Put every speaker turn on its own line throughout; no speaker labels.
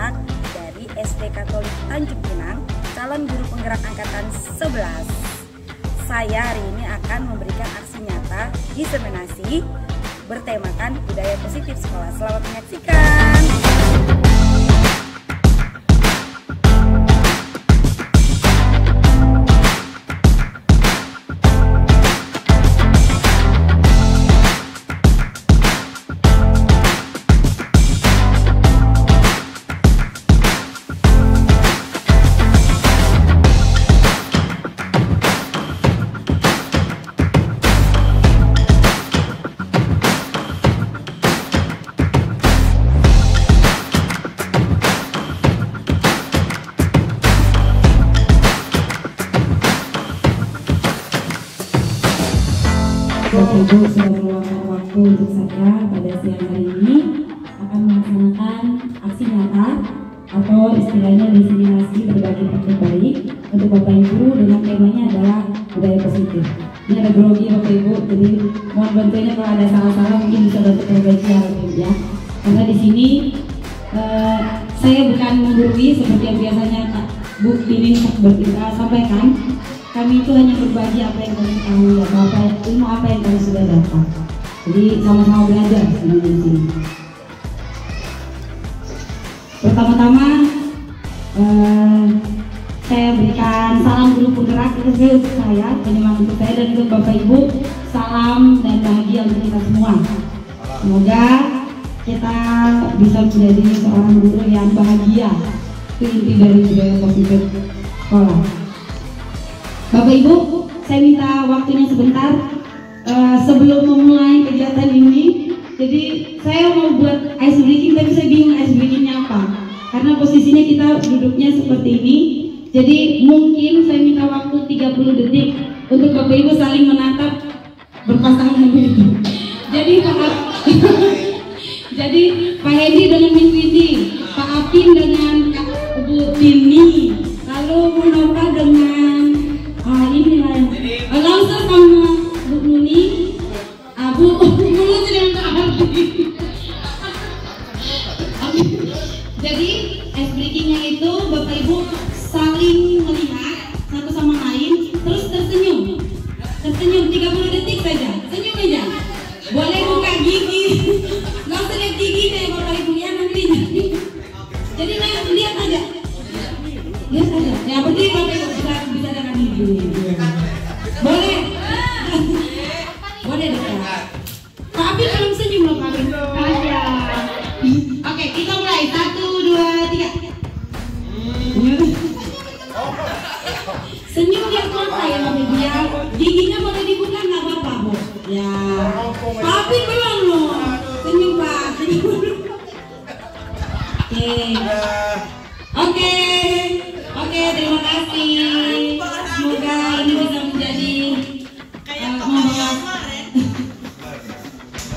Nata dari SD Katolik Tanjung Pinang, calon guru penggerak angkatan 11. Saya hari ini akan memberikan aksi nyata diseminasi bertemakan budaya positif sekolah. Selamat menyaksikan.
Bapak Ibu sudah meluangkan waktu untuk saya pada siang hari ini akan melaksanakan aksi nyata atau istilahnya diseminasi berbagi praktik baik untuk Bapak Ibu dengan temanya adalah budaya positif. Ini ada grogi Bapak Ibu, jadi mohon bantuannya kalau ada salah-salah mungkin bisa bantu perbaiki ya. Karena di sini saya bukan menggurui seperti yang biasanya Bu Tini sampaikan. Kami itu hanya berbagi apa yang kami tahu ya, ilmu apa yang kami sudah dapat. Jadi sama-sama belajar di sini. Pertama-tama saya berikan salam guru penggerak itu saya, penyemangat untuk saya dan untuk Bapak Ibu. Salam dan bahagia untuk kita semua. Semoga kita bisa menjadi seorang guru yang bahagia. Itu inti dari budaya positif sekolah. Bapak Ibu, saya minta waktunya sebentar sebelum memulai kegiatan ini. Jadi saya mau buat ice breaking, tapi saya bingung ice breakingnya apa. Karena posisinya kita duduknya seperti ini. Jadi mungkin saya minta waktu 30 detik untuk Bapak Ibu saling menatap berpasangan itu. Jadi Pak Hendy dengan Miss Windy, Pak Apin dengan Bu Tini, lalu Bu Nova dengan ini lah, langsung sama Bu Nuni, Bu mulut dengan Kak Ardi. Jadi ice breakingnya itu Bapak Ibu saling melihat satu sama lain, terus tersenyum 30 detik saja, senyum aja. Boleh buka gigi, nggak usah lihat gigi deh Bapak Ibu ya nanti. Jadi lihat aja. Ya penting Bapak Ibu bisa dengan gigi. Boleh. Boleh dekat. Pak Abid belum senyum loh Pak Abid. Aja. Oke, kita mulai. 1, 2, 3. Senyum dia mata ya Bapak Ibu ya. Giginya boleh dibuka nggak apa-apa Bu. Ya. Pak Abid belum loh. Senyum Pak. Oke, terima kasih. Semoga ini bisa menjadi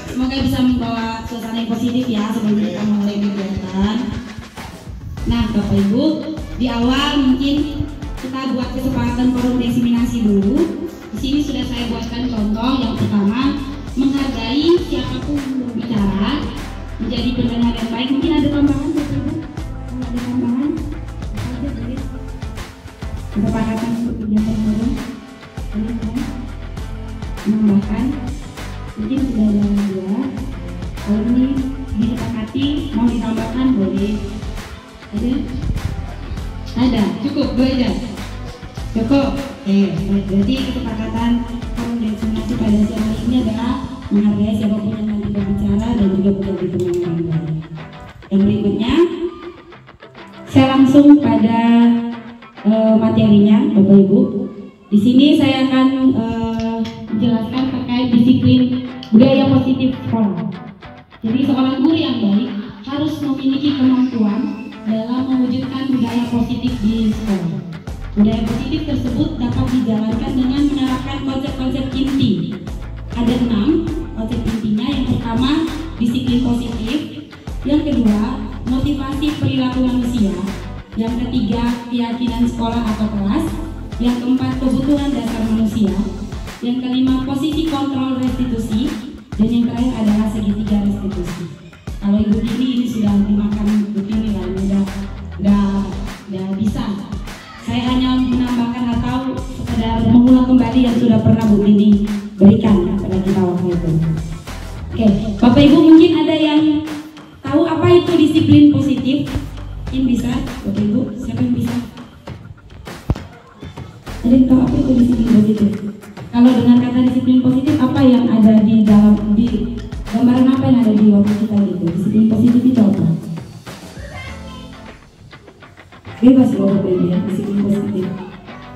semoga bisa membawa suasana yang positif ya sebelum kita mulai kegiatan. Nah, Bapak Ibu, di awal mungkin kita buat kesepakatan forum diseminasi dulu. Di sini sudah saya buatkan contoh. Yang pertama, menghargai siapapun yang berbicara, menjadi pendengar yang baik. Mungkin ada tambahan Bapak Ibu? Kalau ada tambahan, apa aja boleh. Kesepakatan untuk kegiatan forum ini kan menambahkan mungkin sudah ada dua. Kalau ini disepakati mau ditambahkan boleh. Ada cukup dua aja cukup. Berarti kesepakatan forum diseminasi pada siang hari ini adalah menghargai siapapun yang nanti berbicara dan juga menjadi pendengar yang baik. Yang berikutnya saya langsung pada materinya Bapak Ibu. Di sini saya akan menjelaskan terkait disiplin budaya positif sekolah. Jadi seorang guru yang baik harus memiliki kemampuan dalam mewujudkan budaya positif di sekolah. Budaya positif tersebut dapat dijalankan dengan menerapkan konsep-konsep inti. Ada 6 konsep intinya. Yang pertama, disiplin positif. Yang kedua, motivasi perilaku manusia. Yang ketiga, keyakinan sekolah atau kelas. Yang keempat, kebutuhan dasar manusia. Yang kelima, posisi kontrol restitusi. Dan yang terakhir adalah segitiga restitusi. Kalau Ibu Tini ini sudah dimakan Bu Tini lah, udah tadi yang sudah pernah Bu Tini berikan kepada kita waktu itu. Oke, Bapak Ibu mungkin ada yang tahu apa itu disiplin positif? Yang bisa, Bapak Ibu, siapa yang bisa? Ada yang tahu apa itu disiplin positif? Kalau dengan kata disiplin positif, apa yang ada di dalam, di gambaran apa yang ada di waktu kita gitu? Disiplin positif itu apa? Bebas Bapak Ibu ya, disiplin positif.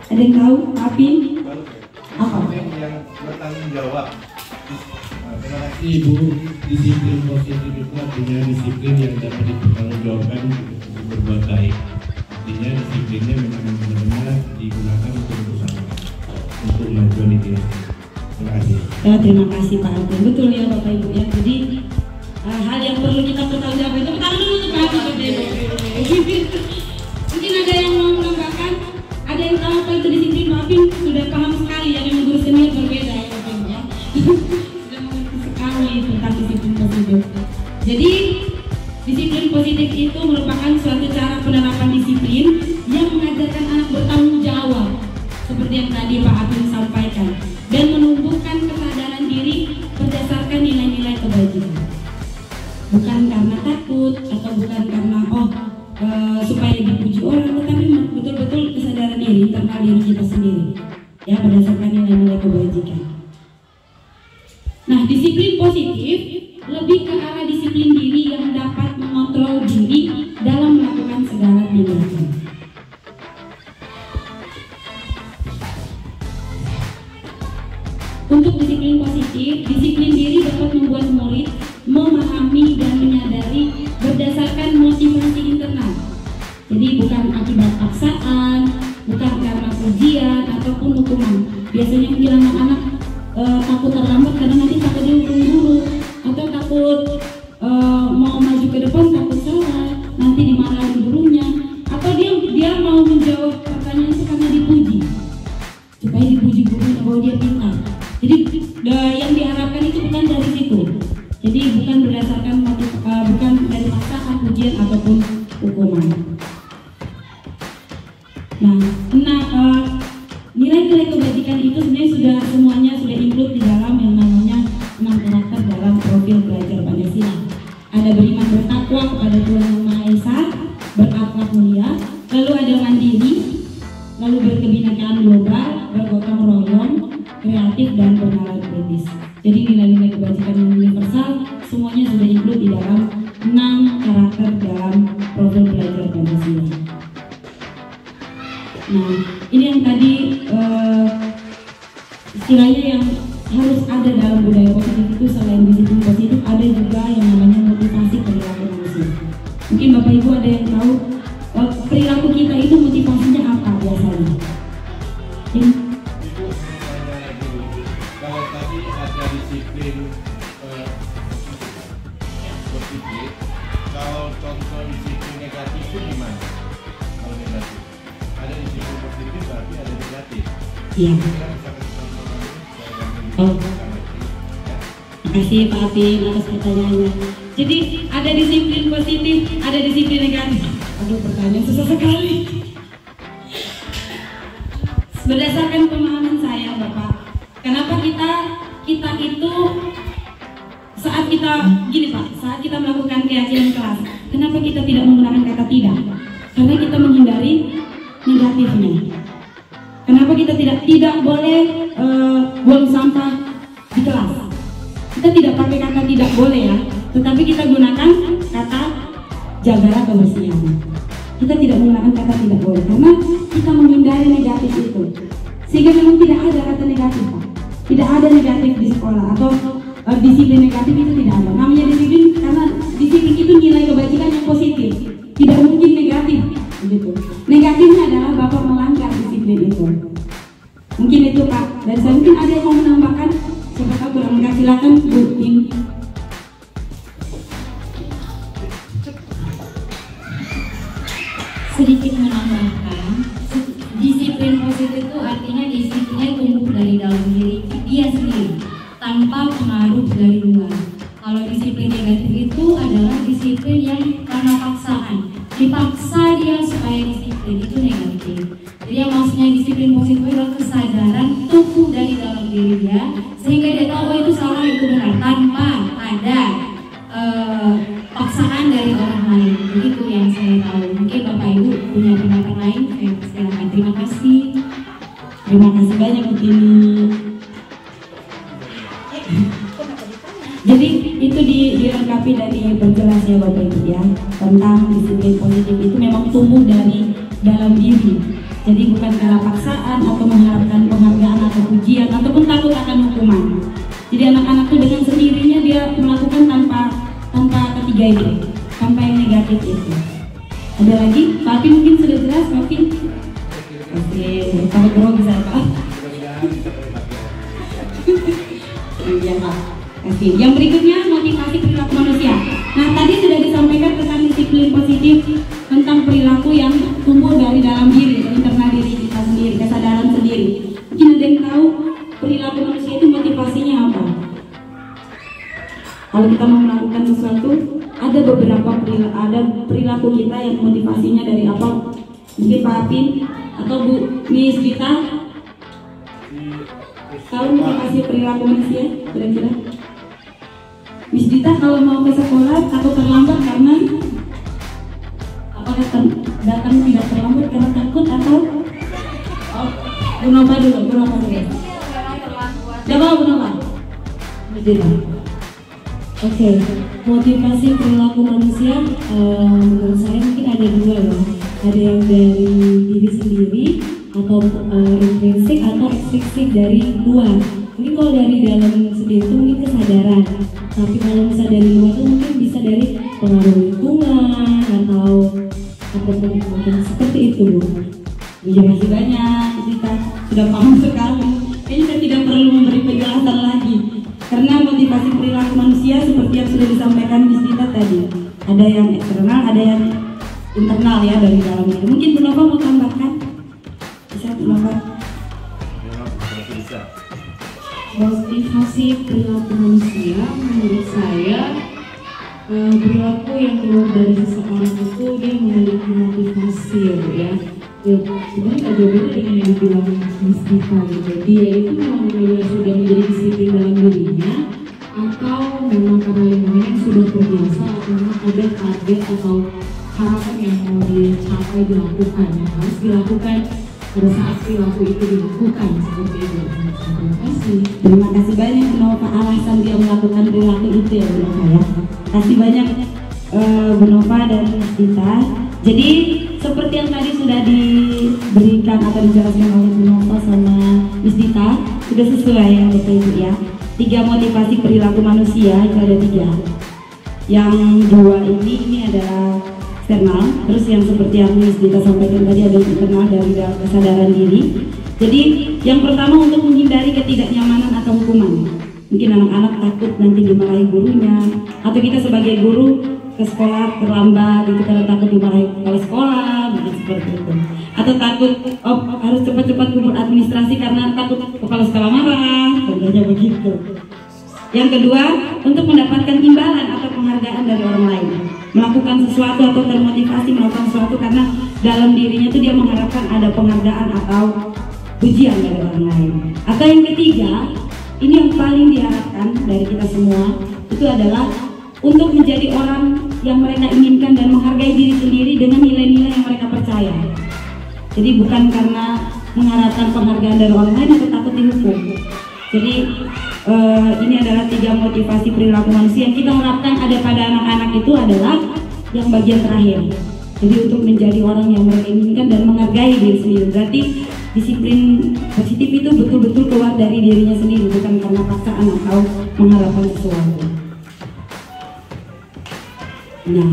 Ada yang tahu? Api? Apa?
Yang bertanggung jawab.
Terima kasih Ibu. Disiplin positif itu artinya disiplin yang dapat dipertanggungjawabkan untuk berbuat baik. Artinya disiplinnya memang benar-benar digunakan untuk bersama, untuk kemajuan diri. Terima kasih.
Ya, terima kasih Pak Alvin. Betul ya Bapak Ibu ya. Jadi hal yang perlu kita pertanggungjawabkan itu pertama dulu untuk Pak Alvin. Mungkin ada yang mau menambahkan, ada yang tahu apa itu disiplin? Pak Alvin sudah paham sekali ya, yang guru senior berbeda ya Bapak Ibu ya. Sudah mengerti sekali tentang disiplin positif. Jadi disiplin positif itu merupakan suatu cara penerapan disiplin yang mengajarkan anak bertanggung jawab seperti yang tadi Pak Alvin sampaikan, dan menumbuhkan kesadaran diri berdasarkan nilai-nilai kebajikan. Bukan karena takut atau bukan karena supaya dipuji orang, tetapi betul-betul kesadaran diri internal diri kita sendiri ya, berdasarkan nilai-nilai kebajikan. Nah, disiplin positif lebih ke arah disiplin diri yang dapat mengontrol diri dalam melakukan segala tindakan. Untuk disiplin positif, disiplin diri dapat membuat murid memahami dan menyadari berdasarkan motivasi internal. Jadi bukan akibat paksaan, bukan karena pujian ataupun hukuman. Biasanya mungkin anak-anak takut terlambat karena nanti takut dihukum guru, atau takut mau maju ke depan takut salah, nanti dimarahin gurunya, atau dia mau menjawab pertanyaan itu karena dipuji, supaya dipuji gurunya bahwa dia pintar. Jadi yang diharapkan itu bukan dari situ. Jadi bukan berdasarkan bukan dari paksaan, pujian ataupun hukuman. Nah, nilai-nilai kebajikan itu sebenarnya semuanya sudah include di dalam yang namanya 6 karakter dalam profil belajar Pancasila. Ada beriman bertakwa kepada Tuhan Yang Maha Esa, berakhlak mulia, lalu ada mandiri, lalu berkebinekaan global, bergotong royong, kreatif, dan bernalar kritis. Jadi nilai-nilai kebajikan yang universal semuanya sudah include di dalam 6 karakter dalam profil belajar Pancasila. Nah, ini yang tadi istilahnya yang harus ada dalam budaya positif itu. Selain disiplin positif, ada juga yang namanya motivasi perilaku manusia. Mungkin Bapak Ibu ada yang tahu perilaku kita itu motivasinya apa biasanya?
Kalau tadi ada disiplin positif, kalau contoh disiplin negatif itu gimana? Kalau negatif, ada disiplin positif berarti ada negatif.
Iya. Oh. Terima kasih Pak Alvin atas pertanyaannya. Jadi ada disiplin positif, ada disiplin negatif. Aduh, pertanyaan susah sekali. Berdasarkan pemahaman saya Bapak, kenapa kita itu saat kita gini Pak, saat kita melakukan keyakinan kelas, kenapa kita tidak menggunakan kata tidak? Karena kita menghindari negatifnya. Kenapa kita tidak boleh buang sampah di kelas? Kita tidak pakai kata tidak boleh ya, tetapi kita gunakan kata jagalah kebersihan. Kita tidak menggunakan kata tidak boleh karena kita menghindari negatif itu. Sehingga memang tidak ada kata negatif Pak. Tidak ada negatif di sekolah atau disiplin negatif itu tidak ada. Namanya disiplin karena disiplin itu nilai kebajikan yang positif. Tidak mungkin negatif begitu. Negatifnya adalah Bapak melanggar disiplin itu. Mungkin itu Pak. Dan saya mungkin ada yang mau menambahkan. Siapa tahu kurang lengkap, silakan Bu Tim.
Sedikit menambahkan, disiplin positif itu artinya disiplinnya tumbuh dari dalam diri dia sendiri tanpa pengaruh dari luar. Kalau disiplin negatif itu adalah disiplin yang karena paksaan, dipaksa dia supaya disiplin, itu negatif. Jadi yang maksudnya disiplin positif adalah kesadaran tumbuh dari dalam diri dia sehingga dia tahu oh itu salah itu benar tanpa ada paksaan dari orang lain. Begitu yang saya tahu. Mungkin Bapak Ibu punya pendapat lain, saya silakan. Terima kasih.
Terima kasih banyak Bu Tini. Jadi itu dilengkapi dari penjelasan Bapak Ibu ya tentang disiplin positif itu memang tumbuh dari dalam diri. Jadi bukan karena paksaan atau mengharapkan penghargaan atau pujian ataupun takut akan hukuman. Jadi anak-anak itu dengan sendirinya dia melakukan tanpa ketiga itu, tanpa yang negatif itu. Ada lagi? Tapi mungkin sudah jelas, mungkin. Oke, kalau bro bisa Pak. Iya Pak. Oke, yang berikutnya motivasi perilaku manusia. Nah tadi sudah disampaikan tentang disiplin positif, tentang perilaku yang tumbuh dari dalam diri, internal diri kita sendiri, kesadaran sendiri. Mungkin ada yang tahu perilaku manusia itu motivasinya apa? Kalau kita mau melakukan sesuatu, ada beberapa perilaku kita yang motivasinya dari apa? Mungkin Pak Apin atau Bu Miss Vita. Kalau motivasi perilaku manusia, kira-kira? Miss Dita kalau mau ke sekolah atau terlambat karena apakah datang tidak terlambat karena takut atau Bu Nova dulu. Coba Bu Nova. Miss Dita.
Oke, motivasi perilaku manusia menurut saya mungkin ada dua ya. Ada yang dari diri sendiri atau intrinsik atau ekstrinsik dari luar. Mungkin kalau dari dalam sendiri itu mungkin kesadaran. Tapi kalau misalnya dari luar itu mungkin bisa dari pengaruh lingkungan atau apapun mungkin seperti itu Bu.
Terima kasih banyak, kita sudah paham sekali. Kayaknya saya tidak perlu memberi penjelasan lagi. Karena motivasi perilaku manusia seperti yang sudah disampaikan Miss Dita tadi. Ada yang eksternal, ada yang internal ya dari dalam diri. Mungkin Bu Nova mau tambahkan? Bisa Bu Nova?
Motivasi perilaku manusia menurut saya perilaku yang keluar dari seseorang itu dia memiliki motivasi ya. Sebenarnya gak jauh beda dengan yang dibilang Miss Dita gitu. Dia itu memang sudah menjadi disiplin dalam dirinya atau memang karena lingkungan yang sudah terbiasa atau memang ada target atau harapan yang mau dicapai dilakukan yang harus dilakukan pada saat perilaku itu dilakukan seperti itu. Terima kasih.
Terima kasih banyak Bu Nova alasan dia melakukan perilaku itu ya Bu Nova ya. Terima kasih banyak Bu Nova dan Miss Dita. Jadi seperti yang tadi sudah diberikan atau dijelaskan oleh Bu Nova sama Miss Dita, sudah sesuai ya Bapak Ibu ya. 3 motivasi perilaku manusia itu ada 3. Yang 2 ini adalah eksternal, terus yang seperti yang Miss Dita sampaikan tadi ada internal dari kesadaran diri. Jadi yang pertama untuk menghindari ketidaknyamanan atau hukuman. Mungkin anak-anak takut nanti dimarahi gurunya, atau kita sebagai guru ke sekolah terlambat itu karena takut dimarahi kepala sekolah, mungkin seperti itu. Atau takut harus cepat-cepat kumpul administrasi karena takut kepala sekolah marah, contohnya begitu. Yang kedua, untuk mendapatkan imbalan atau penghargaan dari orang lain, melakukan sesuatu atau termotivasi melakukan sesuatu karena dalam dirinya itu dia mengharapkan ada penghargaan atau pujian dari orang lain. Atau yang ketiga, ini yang paling diharapkan dari kita semua, itu adalah untuk menjadi orang yang mereka inginkan dan menghargai diri sendiri dengan nilai-nilai yang mereka percaya. Jadi bukan karena mengharapkan penghargaan dari orang lain atau takut dihukum. Jadi ini adalah 3 motivasi perilaku manusia yang kita harapkan ada pada anak-anak itu adalah yang bagian terakhir. Jadi untuk menjadi orang yang mereka inginkan dan menghargai diri sendiri. Berarti disiplin positif itu betul-betul keluar dari dirinya sendiri, bukan karena paksaan atau mengharapkan sesuatu. Nah,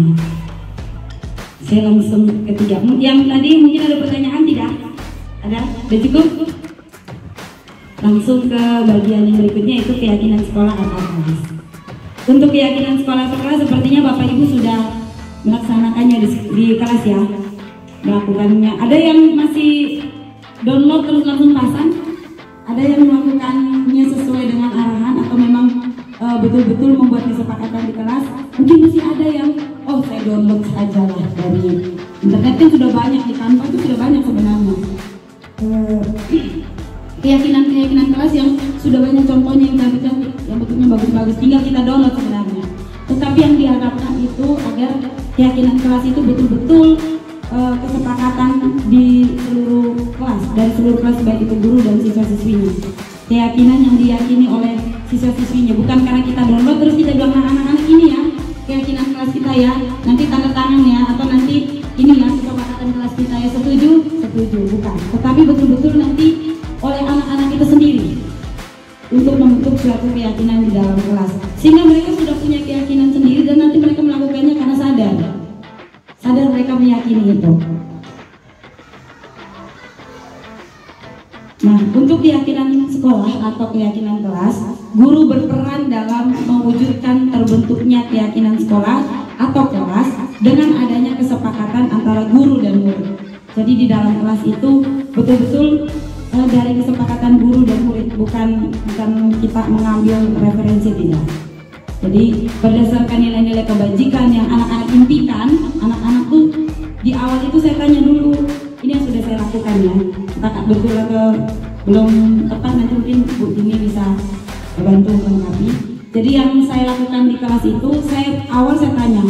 saya langsung ketiga. Yang tadi mungkin ada pertanyaan tidak? Ada? Sudah cukup? Langsung ke bagian yang berikutnya, itu keyakinan sekolah atau kelas. Untuk keyakinan sekolah atau kelas sepertinya Bapak Ibu sudah melaksanakannya di kelas ya, melakukannya. Ada yang masih download terus langsung pasang, ada yang melakukannya sesuai dengan arahan atau memang betul-betul membuat kesepakatan di kelas. Mungkin masih ada yang saya download saja lah dari internet, kan sudah banyak di Canva itu sudah banyak sebenarnya keyakinan kelas yang sudah banyak contohnya yang cantik-cantik, yang bentuknya bagus-bagus, tinggal kita download sebenarnya. Tetapi yang diharapkan itu agar keyakinan kelas itu betul-betul kesepakatan di seluruh kelas, dari seluruh kelas baik itu guru dan siswa-siswinya. Keyakinan yang diyakini oleh siswa-siswinya, bukan karena kita download terus kita bilang anak-anak ini ya keyakinan kelas kita ya, nanti tanda tangan ya, atau nanti ini ya kesepakatan kelas kita ya, setuju, bukan. Tetapi betul-betul nanti oleh anak-anak itu sendiri untuk membentuk suatu keyakinan di dalam kelas, sehingga mereka sudah punya keyakinan sendiri dan nanti mereka melakukannya karena sadar mereka meyakini itu. Nah, untuk keyakinan sekolah atau keyakinan kelas, guru berperan dalam mewujudkan terbentuknya keyakinan sekolah atau kelas dengan adanya kesepakatan antara guru dan murid. Jadi di dalam kelas itu betul-betul dari kesepakatan guru dan murid, bukan kita mengambil referensi, tidak. Jadi berdasarkan nilai-nilai kebajikan yang anak-anak impikan, anak-anak tuh di awal itu saya tanya dulu, ini yang sudah saya lakukan ya, apakah betul atau belum tepat, nanti mungkin Bu Dini bisa bantu melengkapi. Jadi yang saya lakukan di kelas itu, awal saya tanya,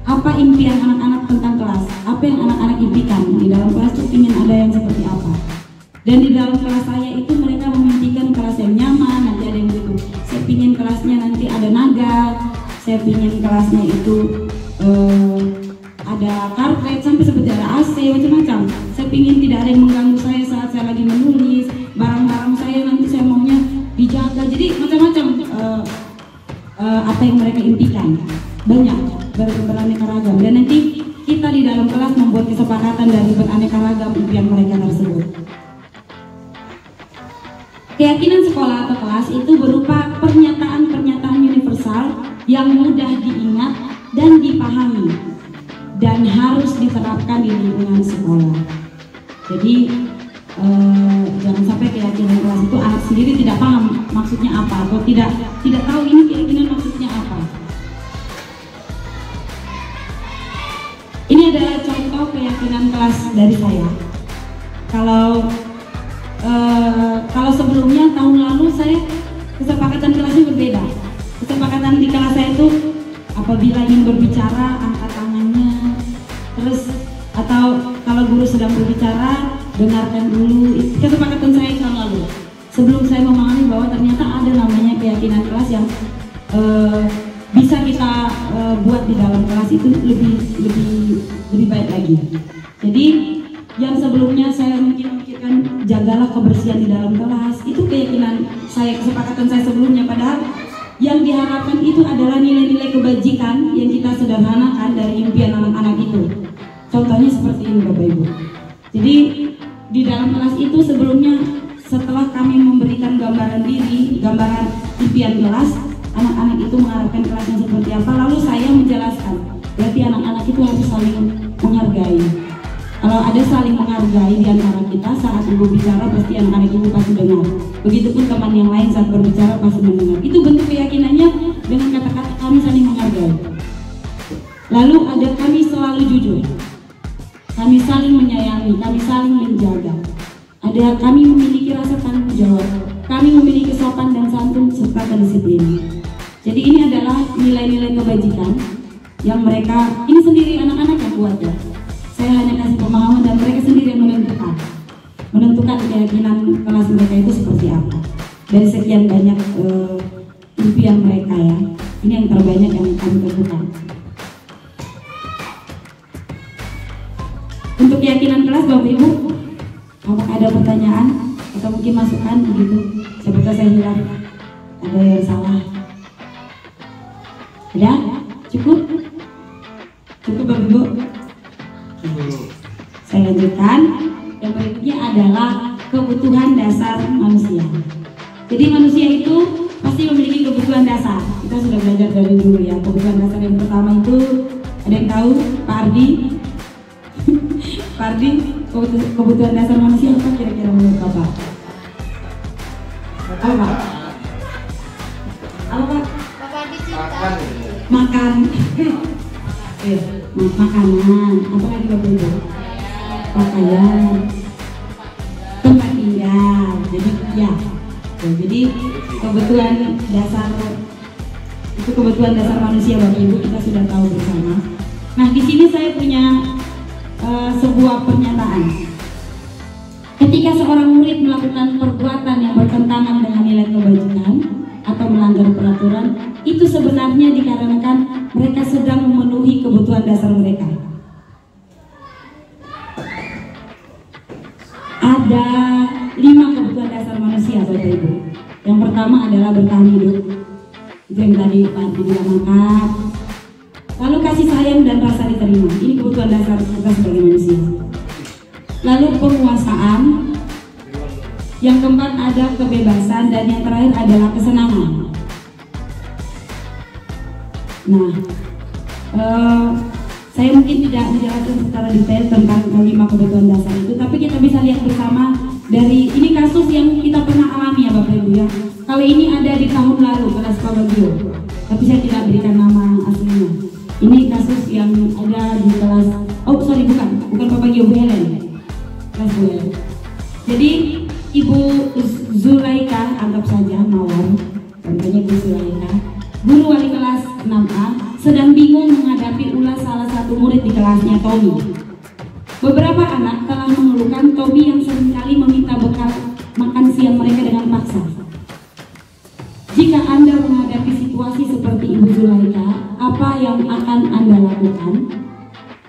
apa impian anak-anak tentang kelas, apa yang anak-anak impikan di dalam kelas tuh ingin ada yang seperti apa. Dan di dalam kelas saya itu mereka memimpikan kelas yang nyaman, nanti ada yang gitu. Saya pingin kelasnya nanti ada naga, saya pingin kelasnya itu ada karpet, sampai seperti ada AC, macam-macam. Saya pingin tidak ada yang mengganggu saya saat saya lagi menulis, barang-barang saya nanti saya maunya dijaga. Jadi macam-macam apa yang mereka impikan, banyak, beraneka ragam. Dan nanti kita di dalam kelas membuat kesepakatan dari beraneka ragam impian mereka tersebut. Keyakinan sekolah atau kelas itu berupa pernyataan-pernyataan universal yang mudah diingat dan dipahami dan harus diterapkan di lingkungan sekolah. Jadi jangan sampai keyakinan kelas itu anak sendiri tidak paham maksudnya apa, atau tidak tahu ini keyakinan maksudnya apa. Ini adalah contoh keyakinan kelas dari saya. Kalau sebelumnya tahun lalu saya kesepakatan kelasnya berbeda. Kesepakatan di kelas saya itu apabila ingin berbicara angkat tangannya, terus atau kalau guru sedang berbicara dengarkan dulu. Kesepakatan saya tahun lalu. Sebelum saya memahami bahwa ternyata ada namanya keyakinan kelas yang bisa kita buat di dalam kelas itu lebih baik lagi. Jadi yang sebelumnya saya mungkin memikirkan jagalah kebersihan di dalam kelas, itu keyakinan saya, kesepakatan saya sebelumnya. Padahal yang diharapkan itu adalah nilai-nilai kebajikan yang kita sederhanakan dari impian anak-anak itu. Contohnya seperti ini Bapak Ibu. Jadi di dalam kelas itu sebelumnya, setelah kami memberikan gambaran diri, gambaran impian kelas, anak-anak itu mengharapkan kelas yang seperti apa, lalu saya menjelaskan, berarti anak-anak itu harus saling menghargai. Kalau ada saling menghargai di antara kita, saat ibu bicara pasti anak-anak ibu pasti dengar. Begitupun teman yang lain saat berbicara pasti mendengar. Itu bentuk keyakinannya dengan kata-kata kami saling menghargai. Lalu ada kami selalu jujur, kami saling menyayangi, kami saling menjaga. Ada kami memiliki rasa tanggung jawab, kami memiliki sopan dan santun serta kedisiplinan. Jadi ini adalah nilai-nilai kebajikan yang mereka, ini sendiri anak-anak yang buat ya. Saya hanya kasih pemahaman dan mereka sendiri yang menentukan keyakinan kelas mereka itu seperti apa. Dari sekian banyak impian mereka ya, ini yang terbanyak yang kami tentukan. Untuk keyakinan kelas Bapak Ibu, apakah ada pertanyaan atau mungkin masukan begitu? Seperti saya hilang, ada yang salah? Ya, cukup Bapak Ibu. Saya lanjutkan. Yang berikutnya adalah kebutuhan dasar manusia. Jadi manusia itu pasti memiliki kebutuhan dasar. Kita sudah belajar dari dulu ya. Kebutuhan dasar yang pertama itu ada yang tahu? Pak Ardi? Pak Ardi, kebutuhan dasar manusia apa kira-kira menurut Bapak? Apa? Apa Pak?
Makan.
Makan. makanan, apa lagi Bapak Ibu? Pakaian, tempat tinggal. Jadi ya, jadi kebutuhan dasar itu kebutuhan dasar manusia Bapak Ibu, kita sudah tahu bersama. Nah, di sini saya punya sebuah pernyataan. Ketika seorang murid melakukan perbuatan yang bertentangan dengan nilai kebajikan atau melanggar peraturan, itu sebenarnya dikarenakan mereka sedang memenuhi kebutuhan dasar mereka. Ada 5 kebutuhan dasar manusia Bapak Ibu. Yang pertama adalah bertahan hidup. Itu yang tadi Pak bilang, makan. Lalu kasih sayang dan rasa diterima. Ini kebutuhan dasar kita sebagai manusia. Lalu penguasaan. Yang keempat ada kebebasan, dan yang terakhir adalah kesenangan. Nah, saya mungkin tidak menjelaskan secara detail tentang 5 kebutuhan dasar itu, tapi kita bisa lihat bersama dari ini kasus yang kita pernah alami ya Bapak Ibu ya. Kali ini ada di tahun lalu kelas Pabagio, tapi saya tidak berikan nama aslinya. Ini kasus yang ada di kelas, bukan Pabagio, Bu Helen, kelas Bu Helen. Jadi Ibu Zulaika, anggap saja Mawar, contohnya Ibu Zulaika, guru wali kelas 6A, sedang bingung menghadapi ulas salah satu murid di kelasnya, Tommy. Beberapa anak telah mengeluhkan Tommy yang seringkali meminta bekal makan siang mereka dengan paksa. Jika Anda menghadapi situasi seperti Ibu Zulaika, apa yang akan Anda lakukan?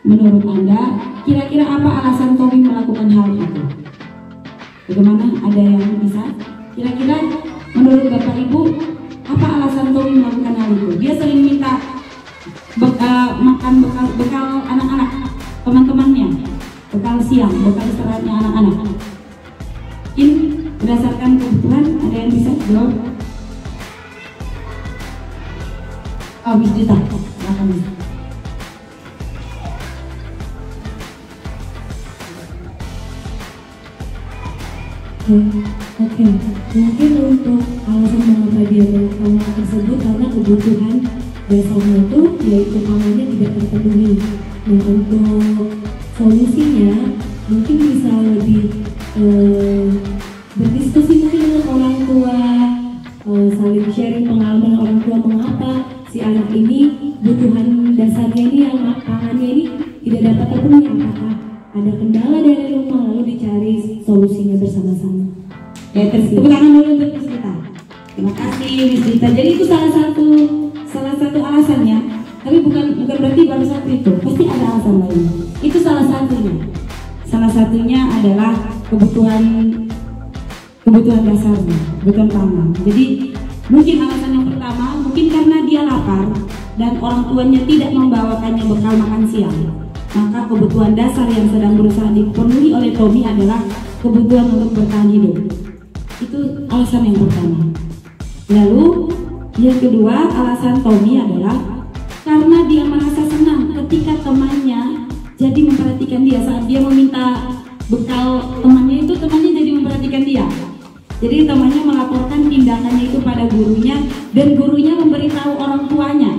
Menurut Anda, kira-kira apa alasan Tommy melakukan hal itu? Bagaimana? Ada yang bisa? Kira-kira menurut Bapak Ibu, apa alasan Tommy melakukan hal itu? Dia sering minta makan bekal anak-anak, teman-temannya, bekal siang, bekal istirahatnya anak-anak. Mungkin berdasarkan kebutuhan, ada yang bisa jawab? Miss Dita, silakan.
Oke. Mungkin untuk alasan mengapa dia melakukan hal tersebut karena kebutuhan dasarnya itu yaitu pangannya tidak terpenuhi. Nah, untuk solusinya mungkin bisa lebih berdiskusi mungkin dengan orang tua, saling sharing pengalaman orang tua mengapa si anak ini kebutuhan dasarnya ini yang pangannya ini tidak dapat terpenuhi, apakah ada kendala dari rumah, lalu dicari solusinya bersama-sama.
Ya, tepuk tangan dulu untuk Miss Dita. Terima kasih Miss Dita. Jadi itu salah satu alasannya, tapi bukan berarti baru satu itu, pasti ada alasan lain. Itu salah satunya. Salah satunya adalah kebutuhan dasarnya, kebutuhan pangan. Jadi mungkin alasan yang pertama, mungkin karena dia lapar dan orang tuanya tidak membawakannya bekal makan siang. Maka kebutuhan dasar yang sedang berusaha dipenuhi oleh Tommy adalah kebutuhan untuk bertahan hidup. Itu alasan yang pertama. Lalu yang kedua, alasan Tommy adalah karena dia merasa senang ketika temannya jadi memperhatikan dia. Saat dia meminta bekal temannya itu, temannya jadi memperhatikan dia. Jadi temannya melaporkan tindakannya itu pada gurunya, dan gurunya memberitahu orang tuanya,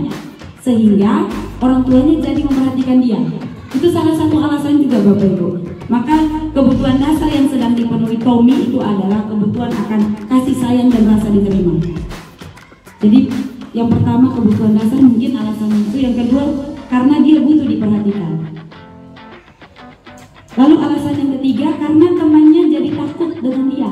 sehingga orang tuanya jadi memperhatikan dia. Itu salah satu alasan juga Bapak Ibu. Maka kebutuhan dasar yang sedang dipenuhi Tommy itu adalah kebutuhan akan kasih sayang dan rasa diterima. Jadi yang pertama kebutuhan dasar mungkin alasan itu. Yang kedua karena dia butuh diperhatikan. Lalu alasan yang ketiga karena temannya jadi takut dengan dia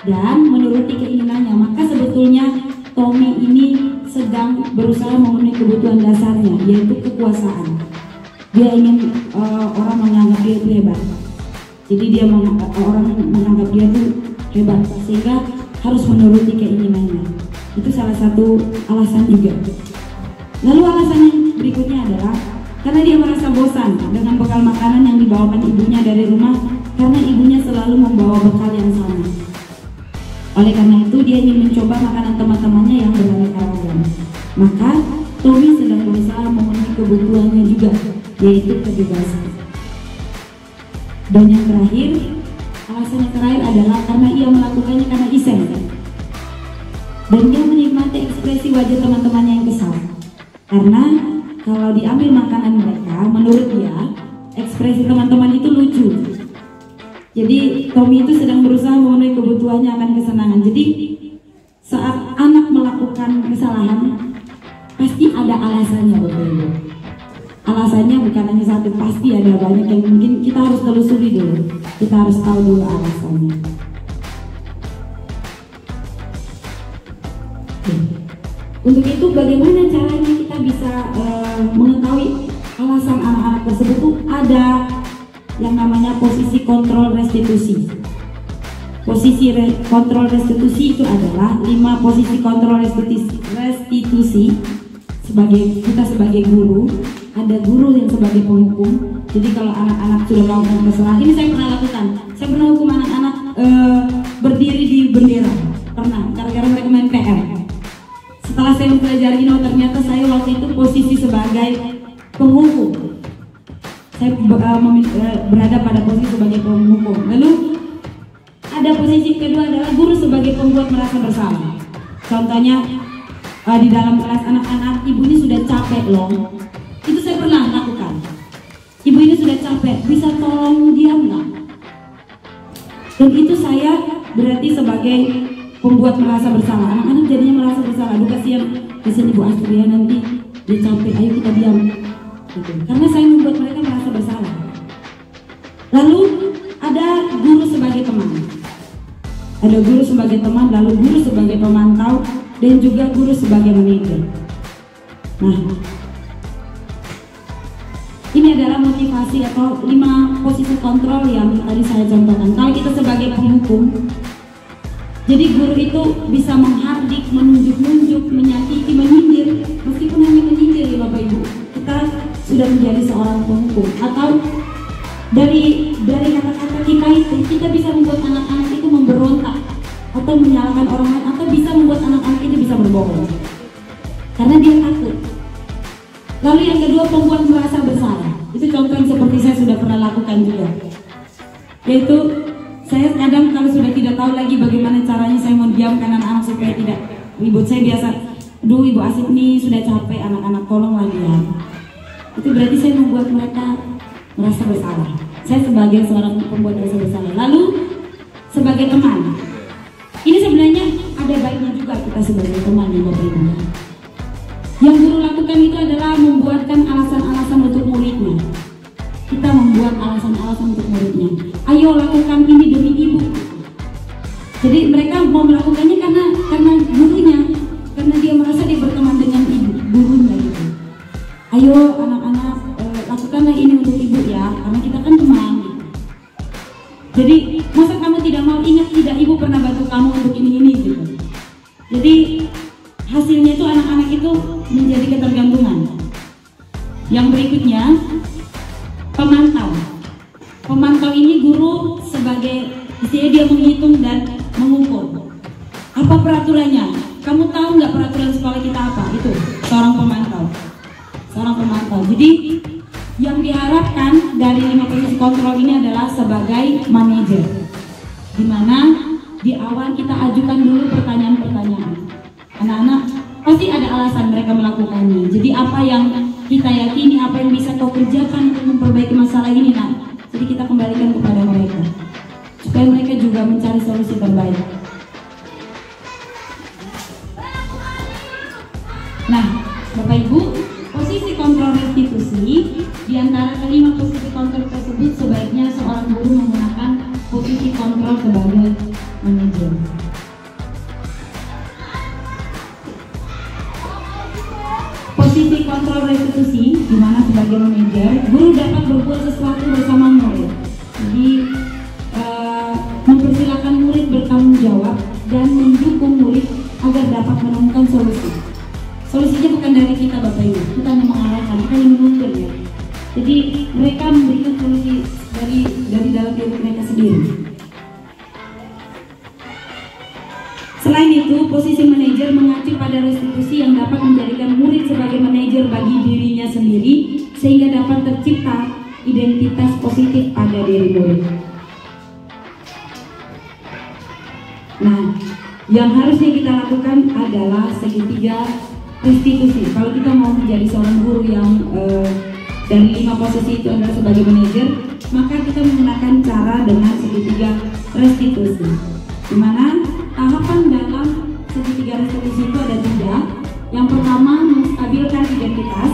dan menuruti keinginannya. Maka sebetulnya Tommy ini sedang berusaha memenuhi kebutuhan dasarnya, yaitu kekuasaan. Dia ingin orang menganggap dia itu hebat. Jadi dia orang menganggap dia itu hebat, sehingga harus menuruti keinginannya. Itu salah satu alasan juga. Lalu alasan yang berikutnya adalah karena dia merasa bosan dengan bekal makanan yang dibawakan ibunya dari rumah, karena ibunya selalu membawa bekal yang sama. Oleh karena itu dia ingin mencoba makanan teman-temannya yang beraneka ragam. Maka Tommy sedang berusaha memenuhi kebutuhannya juga, yaitu kebebasan. Dan yang terakhir, alasan yang terakhir adalah karena ia melakukannya karena iseng, dan dia menikmati ekspresi wajah teman-temannya yang kesal. Karena kalau diambil makanan mereka, menurut dia ekspresi teman-teman itu lucu. Jadi Tommy itu sedang berusaha memenuhi kebutuhannya akan kesenangan. Jadi saat anak melakukan kesalahan, pasti ada alasannya, Bapak Ibu. Alasannya bukan hanya satu, pasti ada banyak yang mungkin kita harus telusuri dulu. Kita harus tahu dulu alasannya. Untuk itu bagaimana caranya kita bisa mengetahui alasan anak-anak tersebut? Itu ada yang namanya posisi kontrol restitusi. Posisi kontrol restitusi itu adalah 5 posisi kontrol restitusi. Kita sebagai guru, ada guru yang sebagai penghukum. Jadi kalau anak-anak sudah melakukan kesalahan, ini saya pernah lakukan. Saya pernah hukum anak-anak berdiri di bendera, pernah, gara-gara mereka main PR. Setelah saya mempelajari, ternyata saya waktu itu posisi sebagai penghukum. Saya berada pada posisi sebagai penghukum. Lalu ada posisi kedua adalah guru sebagai pembuat merasa bersalah. Contohnya di dalam kelas anak-anak, ibu ini sudah capek loh. Itu saya pernah lakukan. Ibu ini sudah capek, bisa tolong diam nggak? Dan itu saya berarti sebagai pembuat merasa bersalah. Anak-anak jadinya merasa bersalah. Aduh kasihan Ibu Astria nanti dia capek, ayo kita diam. Gitu. Karena saya membuat mereka merasa bersalah. Lalu ada guru sebagai teman. Ada guru sebagai teman, lalu guru sebagai pemantau, dan juga guru sebagai manajer. Nah, ini adalah motivasi atau 5 posisi kontrol yang tadi saya contohkan. Kalau kita sebagai penghukum, jadi guru itu bisa menghardik, menunjuk-nunjuk, menyakiti, menyindir. Meskipun hanya menyindir ya Bapak Ibu, kita sudah menjadi seorang penghukum. Atau dari kata-kata kita itu, kita bisa membuat anak-anak itu memberontak atau menyalahkan orang lain, atau bisa membuat anak-anak itu bisa berbohong karena dia takut. Lalu yang kedua, pembuat merasa bersalah. Itu contoh yang seperti saya sudah pernah lakukan juga, yaitu saya kadang kalau sudah tidak tahu lagi bagaimana caranya saya mendiamkan anak-anak supaya tidak ribut, saya biasa, aduh Ibu Asif nih sudah capek, anak-anak tolonglah diam. Itu berarti saya membuat mereka merasa bersalah. Saya sebagai seorang pembuat merasa bersalah. Lalu sebagai teman, ini sebenarnya ada baiknya juga kita sebagai teman ya Bapak Ibu. Yang guru lakukan itu adalah membuatkan alasan-alasan untuk muridnya. Kita membuat alasan-alasan untuk muridnya. Ayo lakukan ini demi ibu. Jadi mereka mau melakukannya karena gurunya, karena dia merasa dia berteman dengan ibu, gurunya gitu. Ayo anak-anak lakukanlah ini untuk ibu ya, karena kita kan teman. Gitu. Jadi masa kamu tidak mau, ingat tidak ibu pernah bantu kamu untuk ini gitu. Jadi hasilnya itu anak-anak itu menjadi ketergantungan. Yang berikutnya, pemantau. Pemantau ini guru sebagai istilahnya dia menghitung dan mengukur. Apa peraturannya? Kamu tahu nggak peraturan sekolah kita apa? Itu seorang pemantau. Seorang pemantau. Jadi yang diharapkan dari 5 posisi kontrol ini adalah sebagai manajer, di mana di awal kita ajukan dulu pertanyaan-pertanyaan. Anak-anak pasti ada alasan mereka melakukannya. Jadi apa yang kita yakini, apa yang bisa kau kerjakan untuk memperbaiki masalah ini, nah, jadi kita kembalikan kepada mereka supaya mereka juga mencari solusi terbaik. Nah, Bapak Ibu, posisi kontrol restitusi di antara kelima posisi kontrol tersebut sebaiknya seorang guru menggunakan posisi kontrol sebagai manajer. Posisi kontrol restitusi di mana sebagai manajer, guru dapat berbuat sesuatu bersama murid. Jadi mempersilahkan murid bertanggung jawab dan mendukung murid agar dapat menemukan solusi. Solusinya bukan dari kita Bapak Ibu, kita hanya mengarahkan, kita hanya menuntun ya. Jadi mereka memberikan solusi dari dalam diri mereka sendiri. Selain itu, posisi manajer mengacu pada restitusi yang dapat menjadikan murid sebagai manajer bagi dirinya sendiri sehingga dapat tercipta identitas positif pada diri murid. Nah, yang harusnya kita lakukan adalah segitiga restitusi. Kalau kita mau menjadi seorang guru yang dari 5 posisi itu adalah sebagai manajer, maka kita menggunakan cara dengan segitiga restitusi, di mana tahapan dalam segitiga restitusi itu ada 3. Yang pertama, menstabilkan identitas.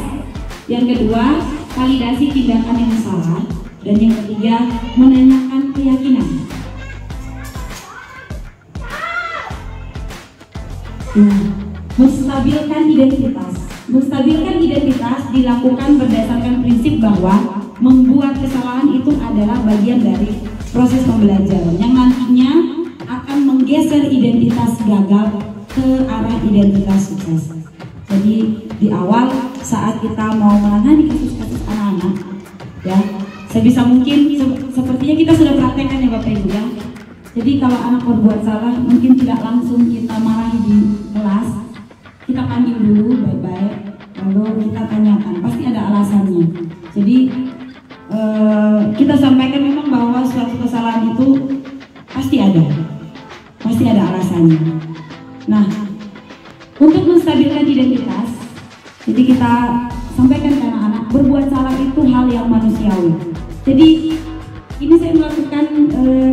Yang kedua, validasi tindakan yang salah. Dan yang ketiga, menanyakan keyakinan. Nah, menstabilkan identitas. Menstabilkan identitas dilakukan berdasarkan prinsip bahwa membuat kesalahan itu adalah bagian dari proses pembelajaran yang nantinya akan menggeser identitas gagal ke arah identitas sukses. Jadi di awal saat kita mau menangani kasus-kasus anak-anak, ya, sebisa mungkin sepertinya kita sudah praktekkan ya Bapak Ibu ya. Jadi kalau anak berbuat salah, mungkin tidak langsung kita marahi di kelas, kita panggil dulu baik-baik, lalu kita tanyakan, pasti ada alasannya. Jadi kita sampaikan memang bahwa suatu kesalahan itu pasti ada alasannya. Nah, untuk menstabilkan identitas, jadi kita sampaikan ke anak-anak, berbuat salah itu hal yang manusiawi. Jadi ini saya melakukan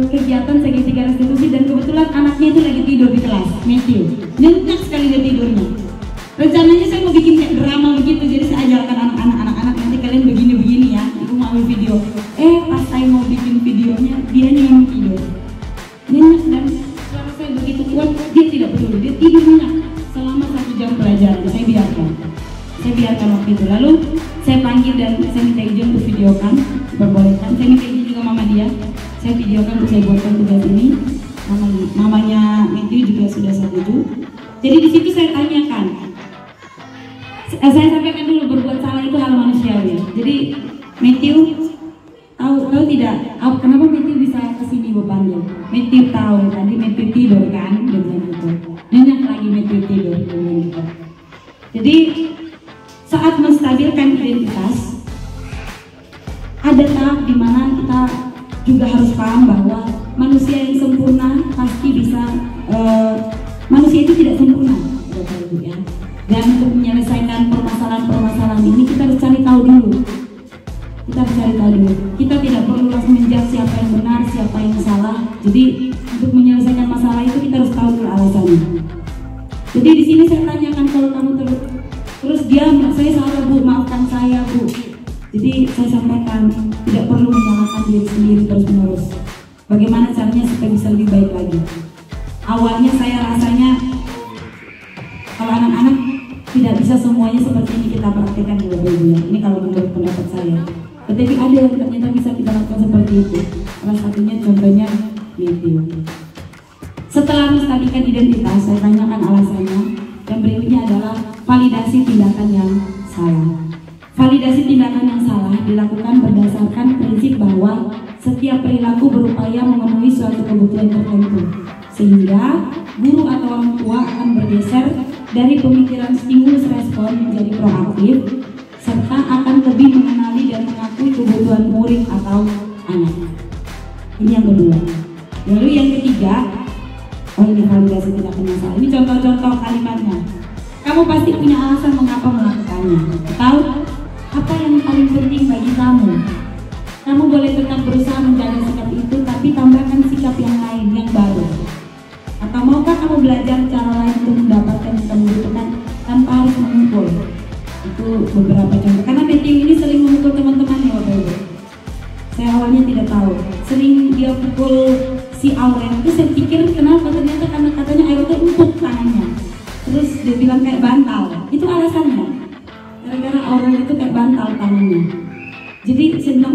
kegiatan segitiga restitusi dan kebetulan anaknya itu lagi tidur di kelas, Matthew. Nyenyak sekali dia tidurnya. Rencananya saya mau bikin kayak drama begitu, jadi saya ajarkan anak-anak nanti kalian begini-begini ya, ibu mau ambil video. Pas saya mau bikin videonya, dia yang tidur. Nyenyak, dan selama saya begitu kuat, dia tidak peduli, dia tidur nyenyak selama 1 jam pelajaran. Saya biarkan waktu itu. Lalu saya panggil dan saya minta izin untuk videokan, diperbolehkan. Saya minta izin juga mama dia, saya videokan untuk saya buatkan tugas ini. Mamanya Matthew juga sudah setuju. Jadi di situ saya tanyakan, saya sampaikan dulu, berbuat salah itu hal manusiawi. Jadi Matthew tahu tidak kenapa Matthew bisa kesini Bu panggil? Matthew tahu, tadi Matthew tidur kan, dengan gitu. Nyenyak lagi Matthew tidur dengan gitu. Jadi saat menstabilkan identitas, ada tahap di mana kita juga harus paham bahwa manusia yang sempurna pasti bisa, manusia itu tidak sempurna, ya. Dan untuk menyelesaikan permasalahan ini kita harus cari tahu dulu. Kita tidak perlu langsung menjudge siapa yang benar, siapa yang salah. Jadi untuk menyelesaikan masalah itu kita harus tahu dulu alasannya. Jadi di sini saya tanyakan, kalau kamu terus dia, saya salah Bu, maafkan saya Bu. Jadi saya sampaikan, tidak perlu menyalahkan diri sendiri terus-menerus. Bagaimana caranya supaya bisa lebih baik lagi. Awalnya saya rasanya kalau anak-anak tidak bisa semuanya seperti ini kita praktekkan di Bapak Ibu ya. Ini kalau menurut pendapat saya. Tetapi ada yang ternyata bisa kita lakukan seperti itu. Salah satunya contohnya Matthew. Setelah menstabilkan identitas, saya tanyakan alasannya. Yang berikutnya adalah validasi tindakan yang salah. Validasi tindakan yang salah dilakukan berdasarkan prinsip bahwa setiap perilaku berupaya memenuhi suatu kebutuhan tertentu, sehingga guru atau orang tua akan bergeser dari pemikiran stimulus respon menjadi proaktif, serta akan lebih mengenali dan mengakui kebutuhan murid atau anak. Ini yang kedua. Lalu yang ketiga, ini validasi tindakan yang salah. Ini contoh-contoh kalimatnya. Kamu pasti punya alasan mengapa melakukannya. Tahu apa yang paling penting bagi kamu? Kamu boleh tetap berusaha menjaga sikap itu, tapi tambahkan sikap yang lain, yang baru. Atau maukah kamu belajar cara lain untuk mendapatkan yang kamu butuhkan tanpa harus memukul? Itu beberapa contoh. Karena Matthew ini sering memukul teman-temannya Bapak Ibu. Saya awalnya tidak tahu. Sering dia pukul si Auren itu, saya pikir kenapa, ternyata karena katanya Auren empuk tangannya. Terus dia bilang kayak bantal. Itu alasannya. Gara-gara Auren itu kayak bantal tangannya. Jadi saya bilang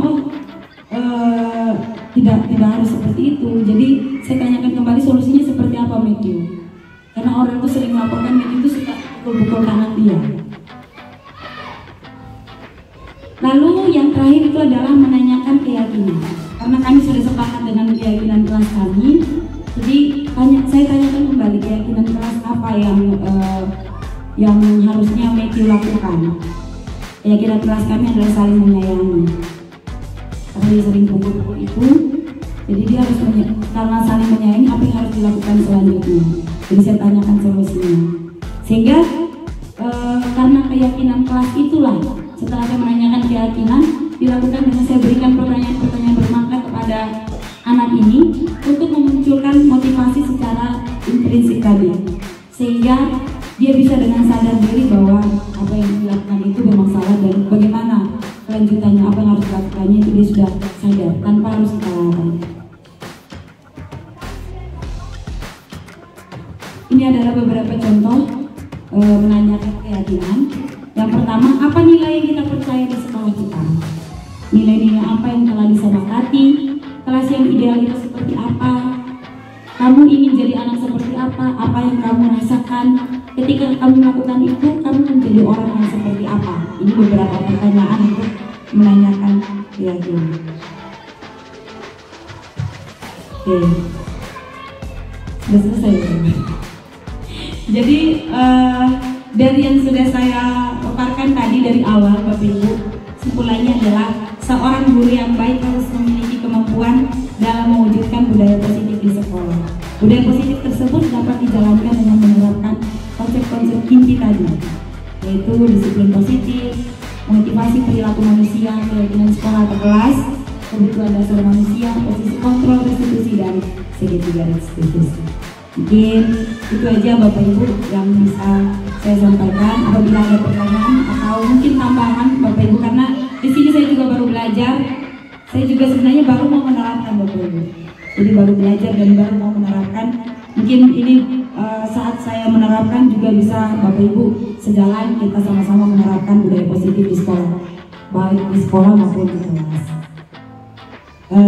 tidak harus seperti itu. Jadi saya tanyakan kembali solusinya seperti apa Matthew. Karena orang itu sering melaporkan Matthew itu suka pukul-pukul tangan dia. Lalu yang terakhir itu adalah menanyakan keyakinan. Karena kami sudah sepakat dengan keyakinan kelas kami, jadi saya tanyakan kembali keyakinan kelas apa yang harusnya Matthew lakukan. Keyakinan kelas kami adalah saling menyayangi. Karena dia sering pukul-pukul itu, jadi dia harus karena saling menyayangi, apa yang harus dilakukan selanjutnya. Jadi saya tanyakan solusinya. Sehingga keyakinan kelas itulah. Setelah saya menanyakan keyakinan, dilakukan dengan saya berikan pertanyaan-pertanyaan bermakna kepada anak ini untuk memunculkan motivasi secara intrinsik tadi, sehingga dia bisa dengan sadar diri bahwa apa yang dilakukan itu memang salah dan bagaimana kelanjutannya, apa yang harus dilakukannya itu dia sudah sadar tanpa harus kita larang. Ini adalah beberapa contoh menanyakan keyakinan. Yang pertama, apa nilai yang kita percaya di sekolah kita? Nilai-nilai apa yang telah disepakati? Kelas yang ideal itu seperti apa? Kamu ingin jadi anak seperti apa? Apa yang kamu rasakan? Ketika kamu melakukan itu, kamu menjadi orang yang seperti apa? Ini beberapa pertanyaan untuk menanyakan keyakinan. Oke, sudah selesai. Jadi dari yang sudah saya paparkan tadi dari awal, Bapak Ibu, kesimpulannya adalah seorang guru yang baik harus memiliki kemampuan dalam mewujudkan budaya positif di sekolah. Budaya positif tersebut dapat dijalankan dengan menerapkan konsep-konsep inti tadi, yaitu disiplin positif, motivasi perilaku manusia, keyakinan sekolah atau kelas, kebutuhan dasar manusia, posisi kontrol, restitusi, dan segitiga restitusi. Mungkin itu aja Bapak Ibu yang bisa saya sampaikan. Apabila ada pertanyaan atau mungkin tambahan Bapak Ibu, karena di sini saya juga baru belajar, saya juga sebenarnya baru mau menerapkan Bapak Ibu. Jadi baru belajar dan baru mau menerapkan. Mungkin ini saat saya menerapkan juga bisa Bapak Ibu sejalan, kita sama-sama menerapkan budaya positif di sekolah, baik di sekolah maupun di kelas.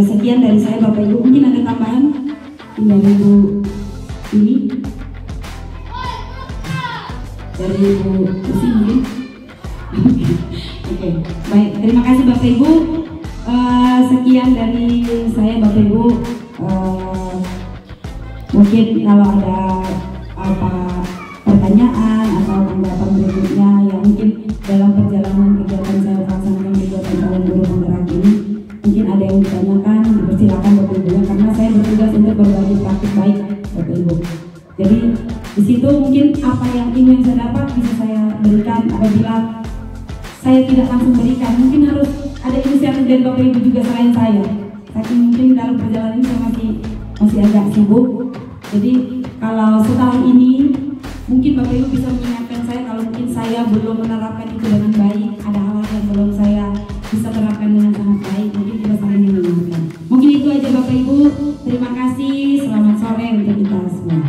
Sekian dari saya Bapak Ibu. Mungkin ada tambahan dari Ibu ini, dari Ibu Usi mungkin. Oke, baik, terima kasih Bapak Ibu. Sekian dari saya Bapak Ibu. Mungkin kalau ada apa pertanyaan atau tanggapan berikutnya yang mungkin dalam perjalanan kegiatan saya melaksanakan kegiatan calon guru penggerak ini, mungkin ada yang ditanyakan, dipersilakan Bapak Ibu, karena saya bertugas untuk berbagi praktik baik Bapak Ibu. Jadi di situ mungkin apa yang ingin saya dapat bisa saya berikan. Apabila saya tidak langsung berikan, mungkin harus ada inisiatif dari Bapak Ibu juga selain saya. Saking mungkin dalam perjalanan saya masih agak sibuk. Jadi kalau setelah ini mungkin Bapak Ibu bisa mengingatkan saya kalau mungkin saya belum menerapkan itu dengan baik, ada hal yang belum saya bisa menerapkan dengan sangat baik, mungkin kita saling mengingatkan. Mungkin itu aja Bapak Ibu. Terima kasih. Selamat sore untuk kita semua.